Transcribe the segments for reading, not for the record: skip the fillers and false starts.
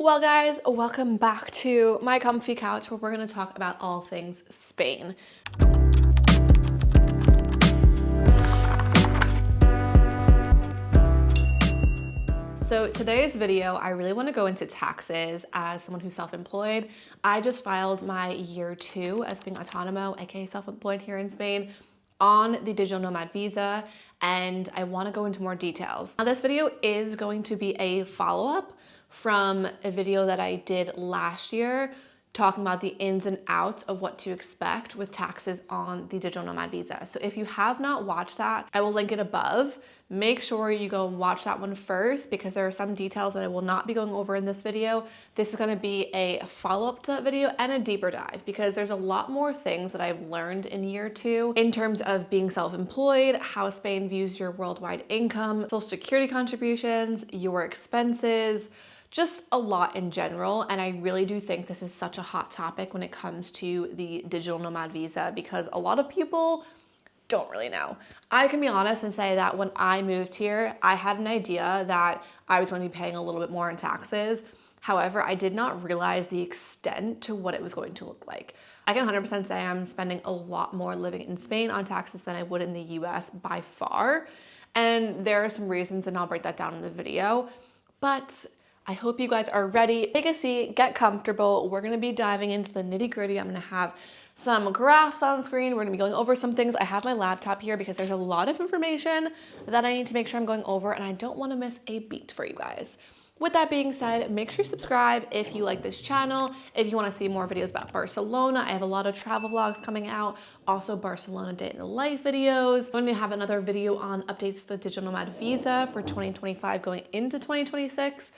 Well, guys, welcome back to my comfy couch where we're going to talk about all things Spain. So today's video, I really want to go into taxes as someone who's self-employed. I just filed my year 2 as being autonomo, aka self-employed here in Spain, on the digital nomad visa, and I want to go into more details. Now, this video is going to be a follow-up from a video that I did last year talking about the ins and outs of what to expect with taxes on the digital nomad visa. So if you have not watched that, I will link it above. Make sure you go and watch that one first because there are some details that I will not be going over in this video. This is going to be a follow-up to that video and a deeper dive because there's a lot more things that I've learned in year 2 in terms of being self-employed, how Spain views your worldwide income, social security contributions, your expenses, just a lot in general. And I really do think this is such a hot topic when it comes to the digital nomad visa because a lot of people don't really know. I can be honest and say that when I moved here, I had an idea that I was going to be paying a little bit more in taxes. However, I did not realize the extent to what it was going to look like. I can 100% say I'm spending a lot more living in Spain on taxes than I would in the US by far. And there are some reasons, and I'll break that down in the video. But I hope you guys are ready. Take a seat, get comfortable. We're gonna be diving into the nitty gritty. I'm gonna have some graphs on screen. We're gonna be going over some things. I have my laptop here because there's a lot of information that I need to make sure I'm going over and I don't wanna miss a beat for you guys. With that being said, make sure you subscribe if you like this channel. If you wanna see more videos about Barcelona, I have a lot of travel vlogs coming out. Also Barcelona day in the life videos. I'm going to have another video on updates to the digital nomad visa for 2025 going into 2026.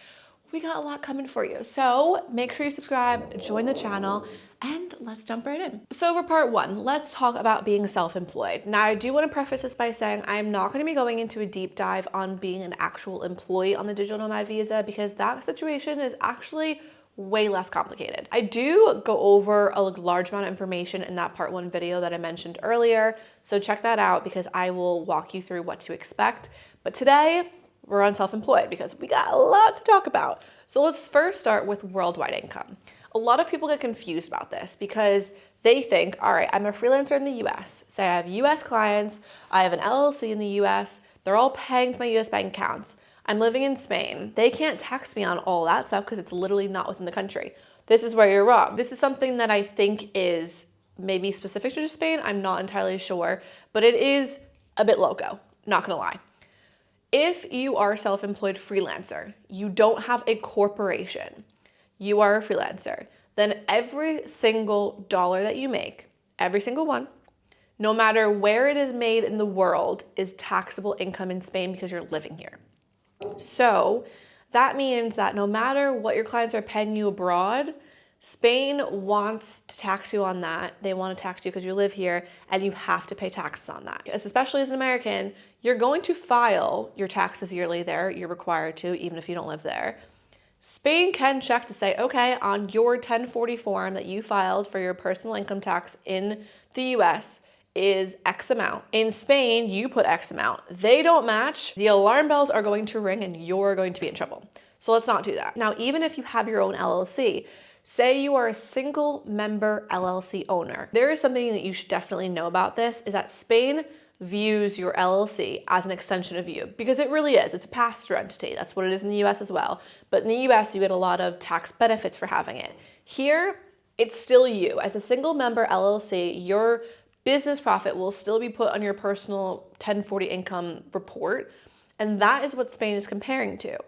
We got a lot coming for you. So make sure you subscribe, join the channel, and let's jump right in. So for part 1, let's talk about being self-employed. Now, I do want to preface this by saying I'm not going to be going into a deep dive on being an actual employee on the digital nomad visa because that situation is actually way less complicated. I do go over a large amount of information in that part 1 video that I mentioned earlier. So check that out because I will walk you through what to expect. But today, we're on self-employed because we got a lot to talk about. So let's first start with worldwide income. A lot of people get confused about this because they think, all right, I'm a freelancer in the US. Say I have US clients, I have an LLC in the US, they're all paying to my US bank accounts. I'm living in Spain. They can't tax me on all that stuff because it's literally not within the country. This is where you're wrong. This is something that I think is maybe specific to Spain. I'm not entirely sure, but it is a bit loco, not gonna lie. If you are a self-employed freelancer, you don't have a corporation, you are a freelancer, then every single dollar that you make, every single one, no matter where it is made in the world, is taxable income in Spain because you're living here. So that means that no matter what your clients are paying you abroad, Spain wants to tax you on that. They want to tax you because you live here and you have to pay taxes on that. Especially as an American, you're going to file your taxes yearly there. You're required to, even if you don't live there. Spain can check to say, okay, on your 1040 form that you filed for your personal income tax in the US is X amount. In Spain, you put X amount. They don't match. The alarm bells are going to ring and you're going to be in trouble. So let's not do that. Now, even if you have your own LLC, say you are a single member LLC owner. There is something that you should definitely know about this is that Spain views your LLC as an extension of you because it really is. It's a pass-through entity. That's what it is in the US as well. But in the US, you get a lot of tax benefits for having it. Here, it's still you. As a single member LLC, your business profit will still be put on your personal 1040 income report. And that is what Spain is comparing to.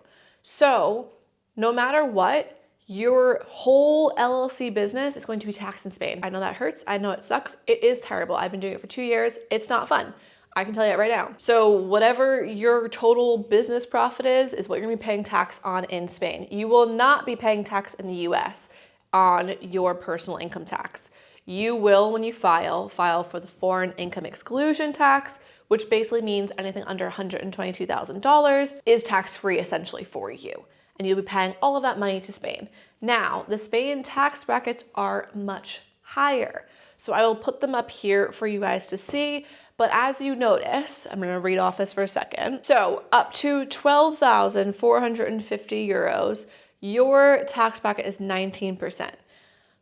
So no matter what, your whole LLC business is going to be taxed in Spain. I know that hurts. I know it sucks. It is terrible. I've been doing it for 2 years. It's not fun. I can tell you that right now. So whatever your total business profit is what you're gonna be paying tax on in Spain. You will not be paying tax in the US on your personal income tax. You will, when you file for the foreign income exclusion tax, which basically means anything under $122,000 is tax-free essentially for you. And you'll be paying all of that money to Spain. Now, the Spain tax brackets are much higher. So I will put them up here for you guys to see. But as you notice, I'm gonna read off this for a second. So up to 12,450 euros, your tax bracket is 19%.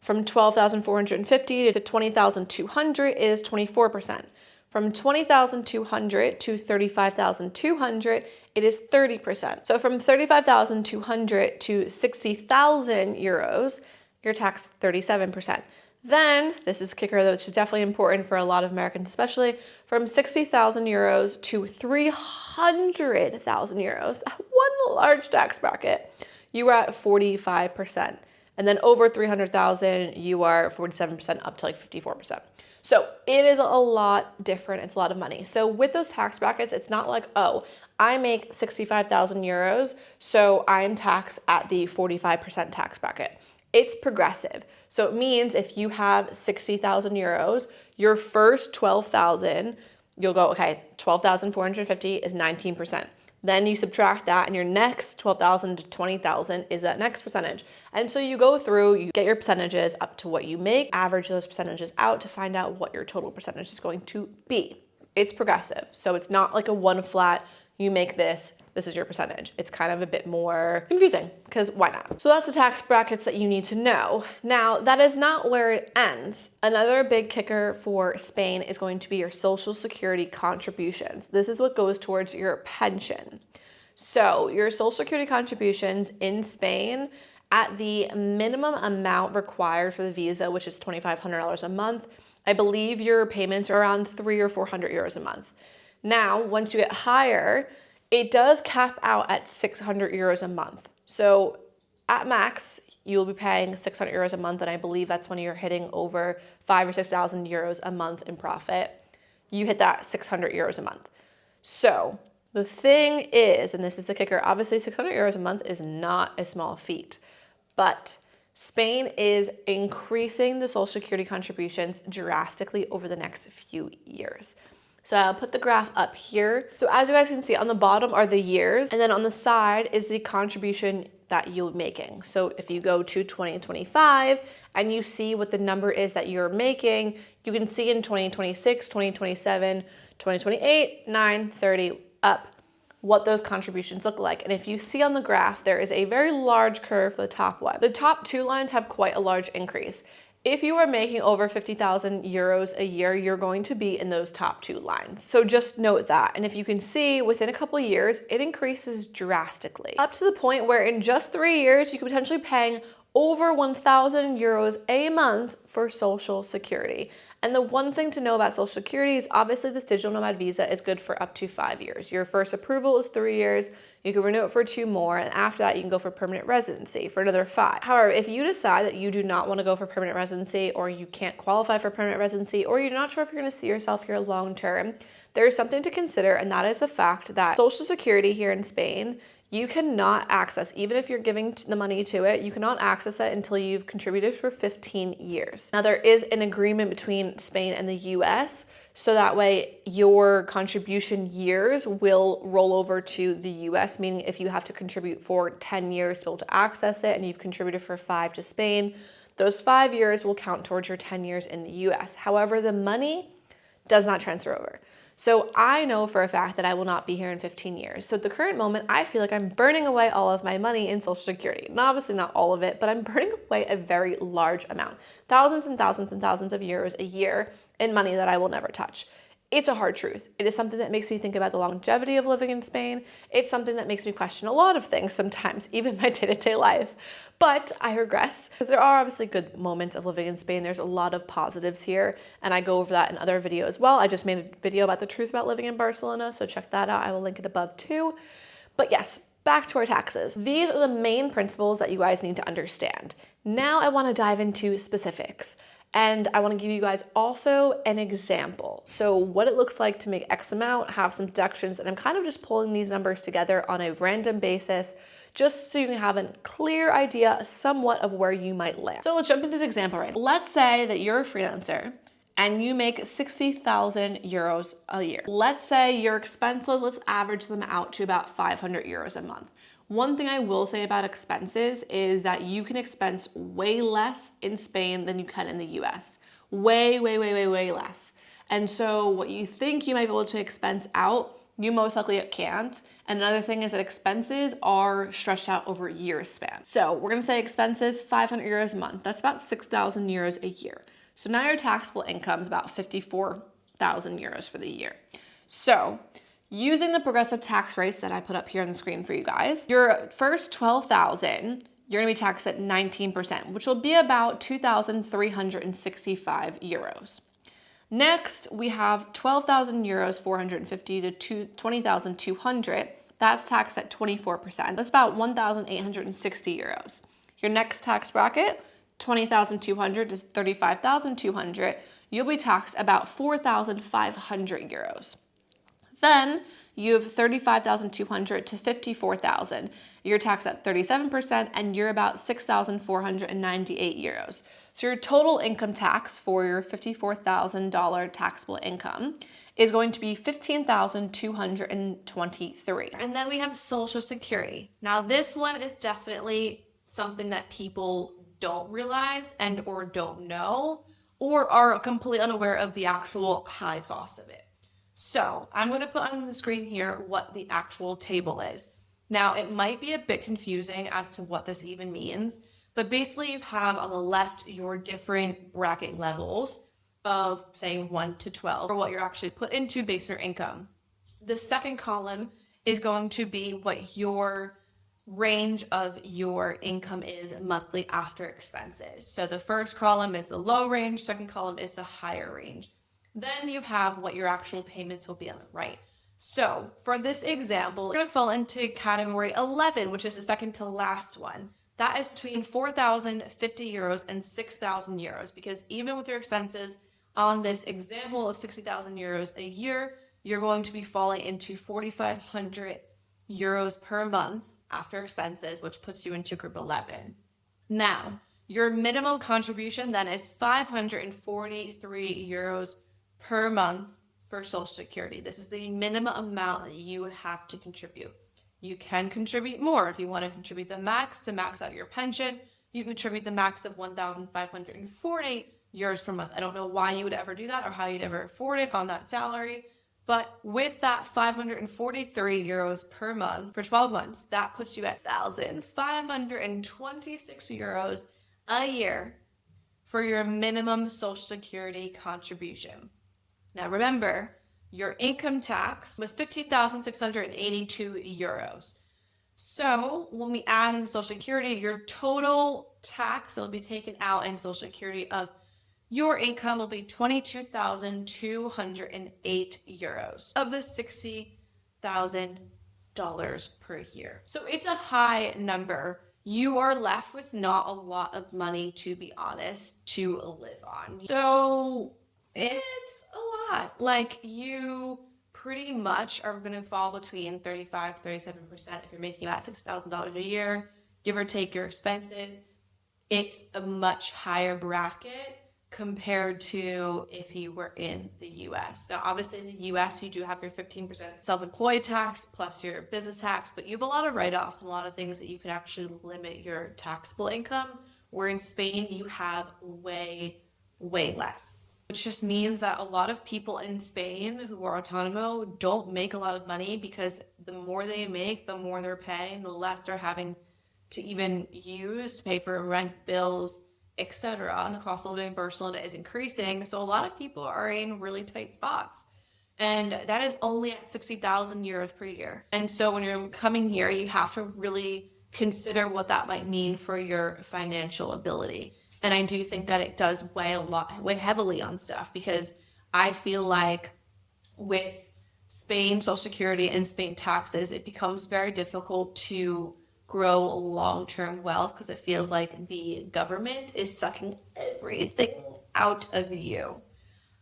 From 12,450 to 20,200 is 24%. From 20,200 to 35,200, it is 30%. So from 35,200 to 60,000 euros, you're taxed 37%. Then, this is a kicker though, which is definitely important for a lot of Americans especially, from 60,000 euros to 300,000 euros, one large tax bracket, you are at 45%. And then over 300,000, you are 47% up to like 54%. So it is a lot different. It's a lot of money. So with those tax brackets, it's not like, oh, I make 65,000 euros, so I'm taxed at the 45% tax bracket. It's progressive. So it means if you have 60,000 euros, your first 12,000, you'll go, okay, 12,450 is 19%. Then you subtract that and your next 12,000 to 20,000 is that next percentage. And so you go through, you get your percentages up to what you make, average those percentages out to find out what your total percentage is going to be. It's progressive. So it's not like a one flat, you make this is your percentage. It's kind of a bit more confusing because why not? So that's the tax brackets that you need to know. Now, that is not where it ends. Another big kicker for Spain is going to be your Social Security contributions. This is what goes towards your pension. So your Social Security contributions in Spain at the minimum amount required for the visa, which is $2,500 a month, I believe your payments are around 300 or 400 euros a month. Now, once you get higher, it does cap out at 600 euros a month. So at max, you'll be paying 600 euros a month, and I believe that's when you're hitting over 5,000 or 6,000 euros a month in profit. You hit that 600 euros a month. So the thing is, and this is the kicker, obviously 600 euros a month is not a small feat, but Spain is increasing the Social Security contributions drastically over the next few years. So I'll put the graph up here. So as you guys can see, on the bottom are the years, and then on the side is the contribution that you're making. So if you go to 2025 and you see what the number is that you're making, you can see in 2026, 2027, 2028, 9, 30, up, what those contributions look like. And if you see on the graph, there is a very large curve for the top one. The top two lines have quite a large increase. If you are making over 50,000 euros a year, you're going to be in those top two lines. So just note that. And if you can see, within a couple of years, it increases drastically. Up to the point where in just 3 years, you could potentially be paying over 1,000 euros a month for Social Security. And the one thing to know about Social Security is obviously this digital nomad visa is good for up to 5 years. Your first approval is 3 years. You can renew it for 2 more, and after that, you can go for permanent residency for another 5. However, if you decide that you do not want to go for permanent residency, or you can't qualify for permanent residency, or you're not sure if you're going to see yourself here long term, there's something to consider, and that is the fact that Social Security here in Spain, you cannot access, even if you're giving the money to it, you cannot access it until you've contributed for 15 years. Now, there is an agreement between Spain and the US, so that way your contribution years will roll over to the US, meaning if you have to contribute for 10 years to be able to access it and you've contributed for 5 to Spain, those 5 years will count towards your 10 years in the US. However, the money does not transfer over. So I know for a fact that I will not be here in 15 years. So at the current moment, I feel like I'm burning away all of my money in Social Security. And obviously not all of it, but I'm burning away a very large amount. Thousands and thousands and thousands of euros a year in money that I will never touch. It's a hard truth. It is something that makes me think about the longevity of living in Spain. It's something that makes me question a lot of things sometimes, even my day-to-day life. But I regress, because there are obviously good moments of living in Spain. There's a lot of positives here, and I go over that in other videos as well. I just made a video about the truth about living in Barcelona, so check that out. I will link it above too. But yes, back to our taxes. These are the main principles that you guys need to understand. Now I want to dive into specifics. And I want to give you guys also an example. So what it looks like to make X amount, have some deductions, and I'm kind of just pulling these numbers together on a random basis, just so you can have a clear idea somewhat of where you might land. So let's jump into this example right now. Let's say that you're a freelancer and you make 60,000 euros a year. Let's say your expenses, let's average them out to about 500 euros a month. One thing I will say about expenses is that you can expense way less in Spain than you can in the US. Way less. And so what you think you might be able to expense out, You most likely can't. And another thing is that expenses are stretched out over a year span. So we're gonna say expenses, 500 euros a month. That's about 6,000 euros a year. So now your taxable income is about 54,000 euros for the year. So using the progressive tax rates that I put up here on the screen for you guys, your first 12,000, you're gonna be taxed at 19%, which will be about 2,365 euros. Next, we have 12,000 euros, 450 to 20,200. That's taxed at 24%. That's about 1,860 euros. Your next tax bracket, 20,200 to 35,200. You'll be taxed about 4,500 euros. Then you have 35,200 to 54,000. You're taxed at 37% and you're about 6,498 euros. So your total income tax for your $54,000 taxable income is going to be 15,223. And then we have Social Security. Now this one is definitely something that people don't realize and or don't know or are completely unaware of the actual high cost of it. So I'm going to put on the screen here what the actual table is. Now it might be a bit confusing as to what this even means, but basically you have on the left your different bracket levels of say 1 to 12 for what you're actually put into based on your income. The second column is going to be what your range of your income is monthly after expenses. So the first column is the low range, second column is the higher range. Then you have what your actual payments will be on the right. So for this example, we're going to fall into category 11, which is the second to last one. That is between 4,050 euros and 6,000 euros, because even with your expenses on this example of 60,000 euros a year, you're going to be falling into 4,500 euros per month after expenses, which puts you into group 11. Now, your minimum contribution then is 543 euros per month for Social Security. This is the minimum amount that you have to contribute. You can contribute more if you want to contribute the max to max out your pension. You contribute the max of 1,540 euros per month. I don't know why you would ever do that or how you'd ever afford it on that salary. But with that 543 euros per month for 12 months, that puts you at 1,526 euros a year for your minimum Social Security contribution. Now remember, your income tax was 15,682 euros. So when we add in Social Security, your total tax that will be taken out in Social Security of your income will be 22,208 euros of the $60,000 per year. So it's a high number. You are left with not a lot of money, to be honest, to live on. So it's a lot. Like, you pretty much are going to fall between 35 to 37% if you're making about $6,000 a year, give or take your expenses. It's a much higher bracket compared to if you were in the US. Now, obviously in the US, you do have your 15% self-employed tax plus your business tax, but you have a lot of write-offs and a lot of things that you can actually limit your taxable income, where in Spain, you have way less. Which just means that a lot of people in Spain who are autonomo don't make a lot of money, because the more they make, the more they're paying, the less they're having to even use to pay for rent, bills, etc. And the cost of living in Barcelona is increasing. So a lot of people are in really tight spots. And that is only at 60,000 euros per year. And so when you're coming here, you have to really consider what that might mean for your financial ability. And I do think that it does weigh heavily on stuff, because I feel like with Spain Social Security and Spain taxes, it becomes very difficult to grow long-term wealth, because it feels like the government is sucking everything out of you.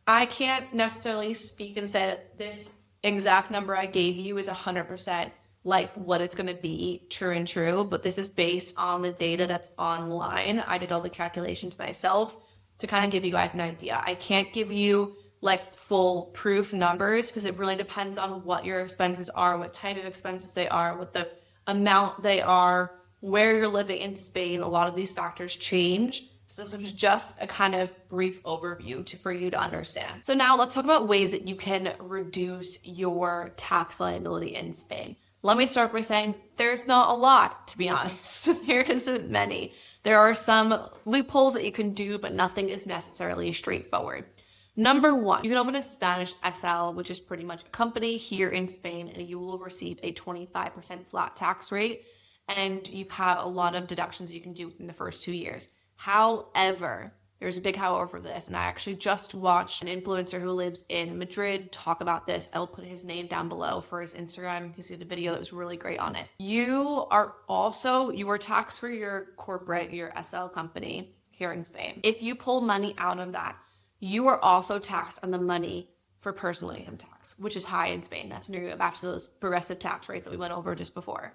I can't necessarily speak and say that this exact number I gave you is 100% like what it's going to be true, but this is based on the data that's online. I did all the calculations myself to kind of give you guys an idea. I can't give you like full proof numbers, because it really depends on what your expenses are, what type of expenses they are, what the amount they are, where you're living in Spain. A lot of these factors change. So this was just a kind of brief overview for you to understand. So now let's talk about ways that you can reduce your tax liability in Spain. Let me start by saying there's not a lot, to be honest. There isn't many. There are some loopholes that you can do, but nothing is necessarily straightforward. Number one, you can open a Spanish SL, which is pretty much a company here in Spain, and you will receive a 25% flat tax rate, and you have a lot of deductions you can do in the first 2 years. However, there's a big however for this, and I actually just watched an influencer who lives in Madrid talk about this. I'll put his name down below for his Instagram. You can see the video that was really great on it. You are taxed for your corporate, your SL company here in Spain. If you pull money out of that, you are also taxed on the money for personal income tax, which is high in Spain. That's when you go back to those progressive tax rates that we went over just before.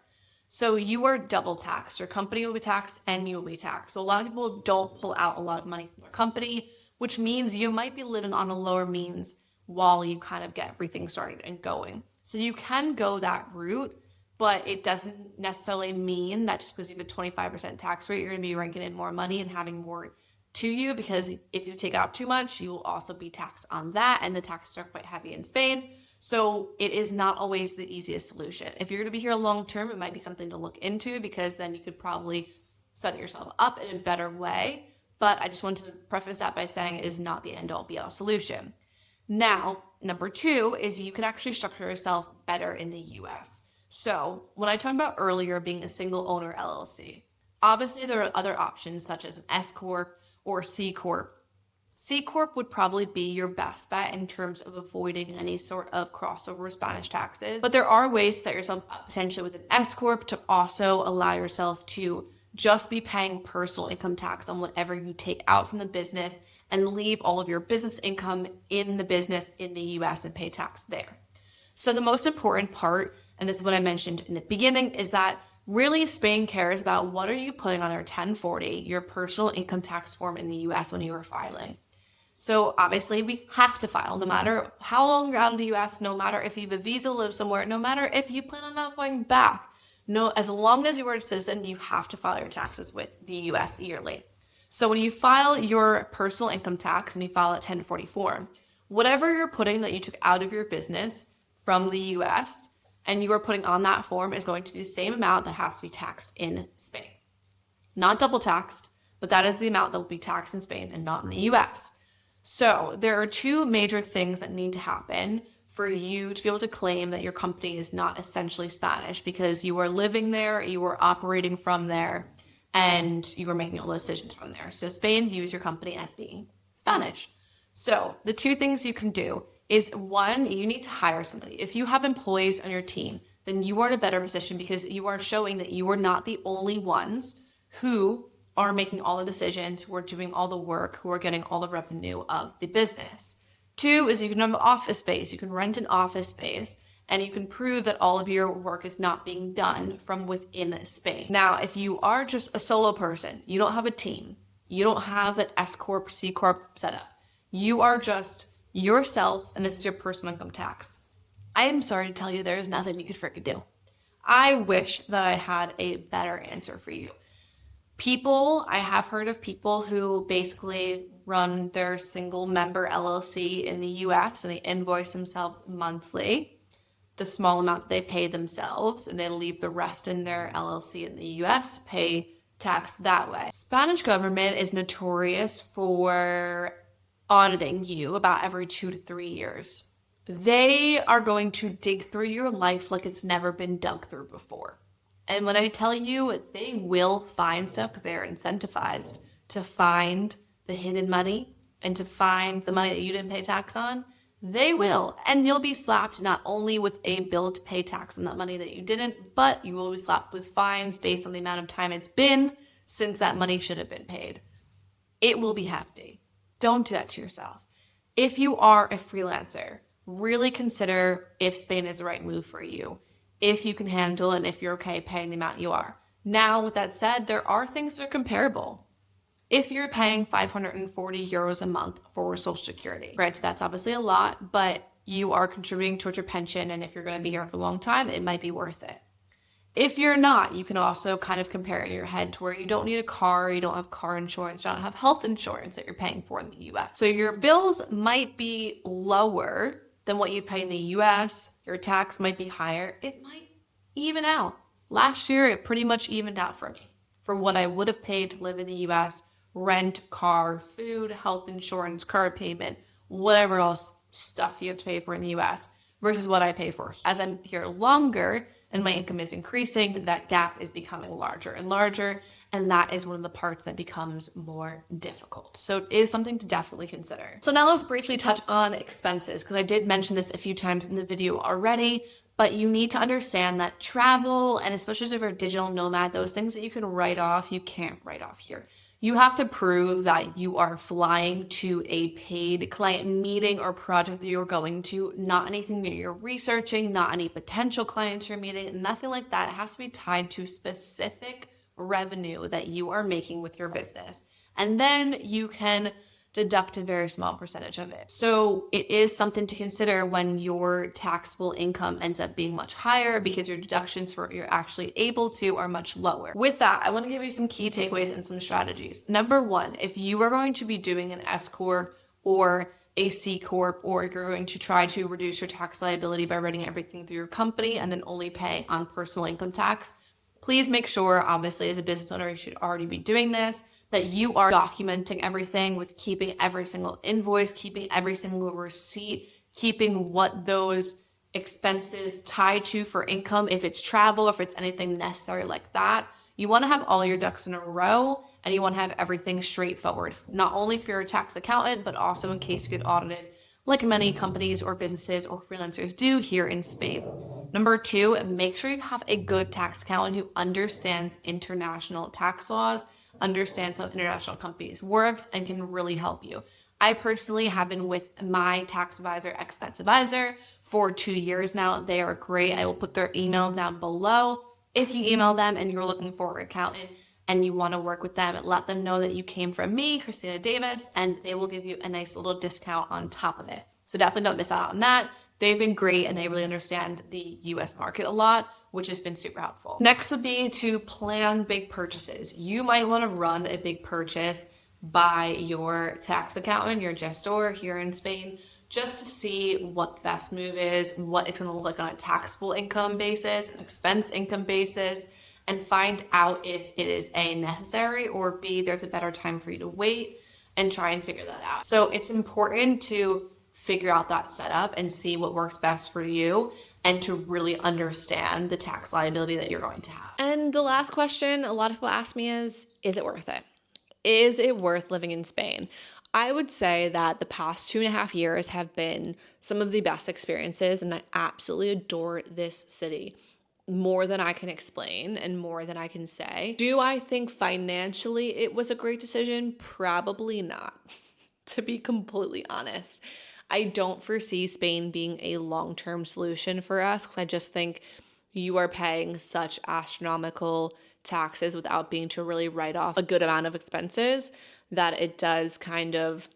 So you are double taxed. Your company will be taxed and you will be taxed. So a lot of people don't pull out a lot of money from their company, which means you might be living on a lower means while you kind of get everything started and going. So you can go that route, but it doesn't necessarily mean that just because you have a 25% tax rate, you're going to be ranking in more money and having more to you, because if you take out too much, you will also be taxed on that, and the taxes are quite heavy in Spain. So it is not always the easiest solution. If you're going to be here long term, it might be something to look into, because then you could probably set yourself up in a better way. But I just wanted to preface that by saying it is not the end all be all solution. Now, number two is you can actually structure yourself better in the US. So when I talked about earlier being a single owner LLC, obviously there are other options such as an S Corp or C Corp. C Corp would probably be your best bet in terms of avoiding any sort of crossover with Spanish taxes. But there are ways to set yourself up potentially with an S Corp to also allow yourself to just be paying personal income tax on whatever you take out from the business and leave all of your business income in the business in the US and pay tax there. So the most important part, and this is what I mentioned in the beginning, is that really Spain cares about what are you putting on their 1040, your personal income tax form in the US when you are filing. So obviously we have to file no matter how long you're out of the US, no matter if you have a visa, live somewhere, no matter if you plan on not going back. No, as long as you are a citizen, you have to file your taxes with the US yearly. So when you file your personal income tax and you file a 1044, whatever you're putting that you took out of your business from the US and you are putting on that form is going to be the same amount that has to be taxed in Spain. Not double taxed, but that is the amount that will be taxed in Spain and not in the US. So there are two major things that need to happen for you to be able to claim that your company is not essentially Spanish, because you are living there, you are operating from there, and you are making all the decisions from there. So Spain views your company as being Spanish. So the two things you can do is, one, you need to hire somebody. If you have employees on your team, then you are in a better position because you are showing that you are not the only ones who are making all the decisions, who are doing all the work, who are getting all the revenue of the business. Two is you can have an office space. You can rent an office space and you can prove that all of your work is not being done from within Spain. Now, if you are just a solo person, you don't have a team, you don't have an S Corp, C Corp set up, you are just yourself and this is your personal income tax, I am sorry to tell you there is nothing you could freaking do. I wish that I had a better answer for you. I have heard of people who basically run their single member LLC in the US and they invoice themselves monthly, the small amount they pay themselves, and they leave the rest in their LLC in the US, pay tax that way. Spanish government is notorious for auditing you about every 2 to 3 years. They are going to dig through your life like it's never been dug through before. And when I tell you they will find stuff, because they are incentivized to find the hidden money and to find the money that you didn't pay tax on, they will. And you'll be slapped not only with a bill to pay tax on that money that you didn't, but you will be slapped with fines based on the amount of time it's been since that money should have been paid. It will be hefty. Don't do that to yourself. If you are a freelancer, really consider if Spain is the right move for you, if you can handle it, and if you're okay paying the amount you are. Now, with that said, there are things that are comparable. If you're paying 540 euros a month for Social Security, granted, that's obviously a lot, but you are contributing towards your pension, and if you're going to be here for a long time, it might be worth it. If you're not, you can also kind of compare it in your head to where you don't need a car, you don't have car insurance, you don't have health insurance that you're paying for in the US. So your bills might be lower than what you pay in the US, your tax might be higher, it might even out. Last year, it pretty much evened out for me for what I would have paid to live in the US, rent, car, food, health insurance, car payment, whatever else stuff you have to pay for in the US versus what I pay for. As I'm here longer and my income is increasing, that gap is becoming larger and larger. And that is one of the parts that becomes more difficult. So it is something to definitely consider. So now let's briefly touch on expenses, because I did mention this a few times in the video already, but you need to understand that travel, and especially if you're a digital nomad, those things that you can write off, you can't write off here. You have to prove that you are flying to a paid client meeting or project that you're going to, not anything that you're researching, not any potential clients you're meeting, nothing like that. It has to be tied to specific revenue that you are making with your business. And then you can deduct a very small percentage of it. So it is something to consider when your taxable income ends up being much higher, because your deductions for what you're actually able to are much lower. With that, I want to give you some key takeaways and some strategies. Number one, if you are going to be doing an S Corp or a C Corp, or you're going to try to reduce your tax liability by running everything through your company and then only paying on personal income tax, please make sure, obviously as a business owner, you should already be doing this, that you are documenting everything with keeping every single invoice, keeping every single receipt, keeping what those expenses tie to for income, if it's travel, if it's anything necessary like that. You want to have all your ducks in a row, and you want to have everything straightforward, not only for your tax accountant, but also in case you get audited, like many companies or businesses or freelancers do here in Spain. Number two, make sure you have a good tax accountant who understands international tax laws, understands how international companies works, and can really help you. I personally have been with my tax advisor, expense advisor, for 2 years now. They are great. I will put their email down below. If you email them and you're looking for an accountant and you want to work with them, let them know that you came from me, Christina Davis, and they will give you a nice little discount on top of it. So definitely don't miss out on that. They've been great, and they really understand the US market a lot, which has been super helpful. Next would be to plan big purchases. You might want to run a big purchase by your tax accountant, your gestor here in Spain, just to see what the best move is, what it's going to look like on a taxable income basis, an expense income basis, and find out if it is A, necessary, or B, there's a better time for you to wait, and try and figure that out. So it's important to figure out that setup and see what works best for you, and to really understand the tax liability that you're going to have. And the last question a lot of people ask me is it worth it? Is it worth living in Spain? I would say that the past 2.5 years have been some of the best experiences, and I absolutely adore this city more than I can explain and more than I can say. Do I think financially it was a great decision? Probably not, to be completely honest. I don't foresee Spain being a long-term solution for us, because I just think you are paying such astronomical taxes without being to really write off a good amount of expenses that it does kind of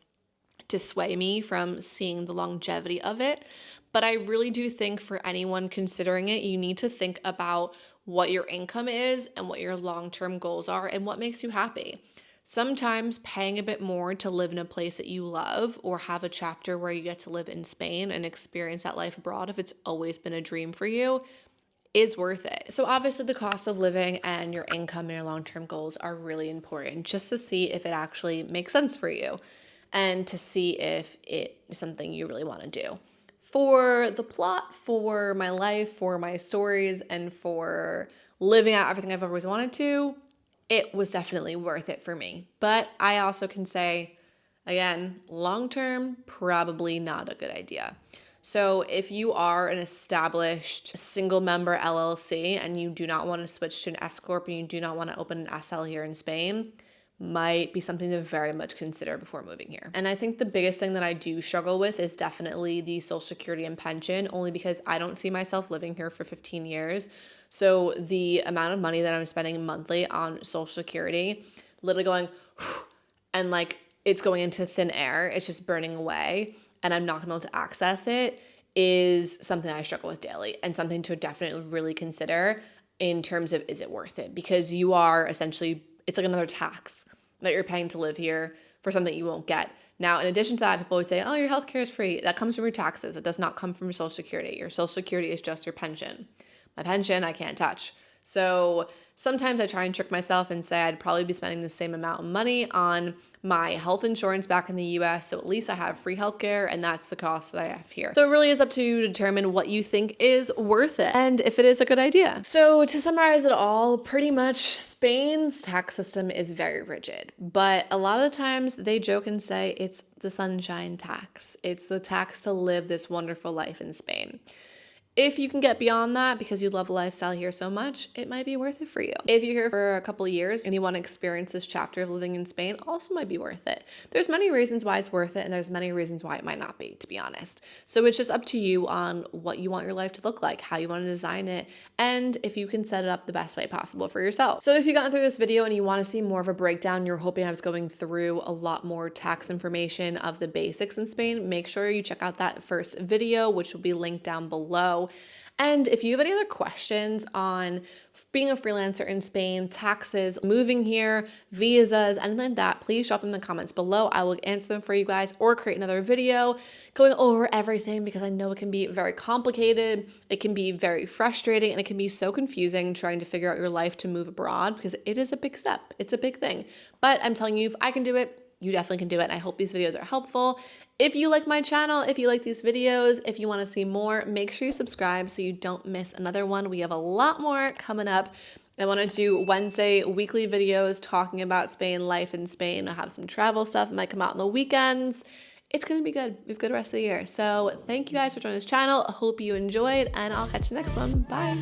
dissuade me from seeing the longevity of it. But I really do think for anyone considering it, you need to think about what your income is and what your long-term goals are and what makes you happy. Sometimes paying a bit more to live in a place that you love, or have a chapter where you get to live in Spain and experience that life abroad, if it's always been a dream for you, is worth it. So obviously the cost of living and your income and your long-term goals are really important, just to see if it actually makes sense for you and to see if it is something you really want to do. For the plot, for my life, for my stories, and for living out everything I've always wanted to, it was definitely worth it for me. But I also can say, again, long-term, probably not a good idea. So if you are an established single member LLC and you do not want to switch to an S Corp, and you do not want to open an SL here in Spain, might be something to very much consider before moving here. And I think the biggest thing that I do struggle with is definitely the Social Security and pension, only because I don't see myself living here for 15 years. So the amount of money that I'm spending monthly on Social Security, literally going, and like it's going into thin air, it's just burning away, and I'm not gonna be able to access it, is something I struggle with daily, and something to definitely really consider. in terms of, is it worth it? Because you are essentially, it's like another tax that you're paying to live here for something you won't get. Now, in addition to that, people always say, oh, your healthcare is free. That comes from your taxes. It does not come from your Social Security. Your Social Security is just your pension. My pension, I can't touch. So sometimes I try and trick myself and say I'd probably be spending the same amount of money on my health insurance back in the US, so at least I have free healthcare, and that's the cost that I have here. So it really is up to you to determine what you think is worth it and if it is a good idea. So to summarize it all, pretty much Spain's tax system is very rigid, but a lot of the times they joke and say it's the sunshine tax. It's the tax to live this wonderful life in Spain. If you can get beyond that because you love the lifestyle here so much, it might be worth it for you. If you're here for a couple of years and you want to experience this chapter of living in Spain, also might be worth it. There's many reasons why it's worth it, and there's many reasons why it might not be, to be honest. So it's just up to you on what you want your life to look like, how you want to design it, and if you can set it up the best way possible for yourself. So if you got through this video and you want to see more of a breakdown, you're hoping I was going through a lot more tax information of the basics in Spain, make sure you check out that first video, which will be linked down below. And if you have any other questions on being a freelancer in Spain, taxes, moving here, visas, anything like that, please drop them in the comments below. I will answer them for you guys or create another video going over everything because I know it can be very complicated, it can be very frustrating, and it can be so confusing trying to figure out your life to move abroad because it is a big step. It's a big thing. But I'm telling you, if I can do it, you definitely can do it. And I hope these videos are helpful. If you like my channel, if you like these videos, if you want to see more, make sure you subscribe so you don't miss another one. We have a lot more coming up. I want to do Wednesday weekly videos talking about Spain, life in Spain. I'll have some travel stuff. It might come out on the weekends. It's going to be good. We have a good rest of the year. So thank you guys for joining this channel. I hope you enjoyed, and I'll catch you next one. Bye.